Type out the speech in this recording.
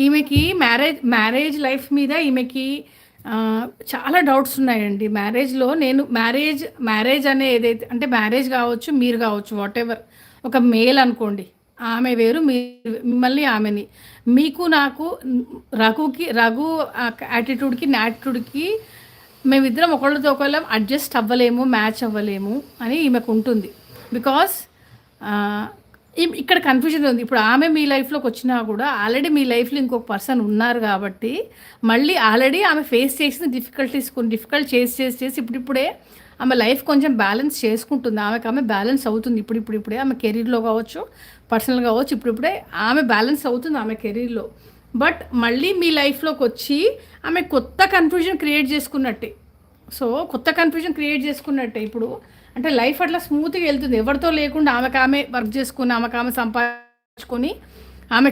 ఈమెకి marriage life మీద ఈమెకి చాలా డౌట్స్ ఉన్నాయండి. మ్యారేజ్‌లో నేను మ్యారేజ్ అనే ఏదైతే అంటే మ్యారేజ్ కావచ్చు, మీరు కావచ్చు వాటెవర్. ఒక మేల్ అనుకోండి. ఆమె వేరు, మీరు మిమ్మల్ని, ఆమెని. మీకు నాకు రఘు యాటిట్యూడ్‌కి, నాటిట్యూడ్‌కి మేమిద్దరం ఒకళ్ళతో ఒకళ్ళం అడ్జస్ట్ అవ్వలేము, మ్యాచ్ అవ్వలేము అని ఈమెకుంటుంది. బికాస్ ఇక్కడ కన్ఫ్యూజన్ ఉంది. ఇప్పుడు ఆమె మీ లైఫ్‌లోకి వచ్చినా కూడా ఆల్రెడీ మీ లైఫ్‌లో ఇంకొక పర్సన్ ఉన్నారు కాబట్టి, మళ్ళీ ఆల్రెడీ ఆమె ఫేస్ చేసిన డిఫికల్టీస్ కొన్ని డిఫికల్ట్ చేసి ఇప్పుడిప్పుడే ఆమె లైఫ్ కొంచెం బ్యాలెన్స్ చేసుకుంటుంది. ఆమె బ్యాలెన్స్ అవుతుంది ఇప్పుడిప్పుడే. ఆమె కెరీర్‌లో కావచ్చు, పర్సనల్‌గా కావచ్చు, ఇప్పుడిప్పుడే ఆమె బ్యాలెన్స్ అవుతుంది ఆమె కెరీర్‌లో. బట్ మళ్ళీ మీ లైఫ్‌లోకి వచ్చి ఆమె కొత్త కన్ఫ్యూజన్ క్రియేట్ చేసుకున్నట్టే. సో, కొత్త కన్ఫ్యూజన్ క్రియేట్ చేసుకున్నట్టే ఇప్పుడు. అంటే లైఫ్ అట్లా స్మూత్‌గా వెళ్తుంది. ఎవరితో లేకుండా ఆమెకామె వర్క్ చేసుకొని, ఆమెకామె సంపాదించుకొని, ఆమె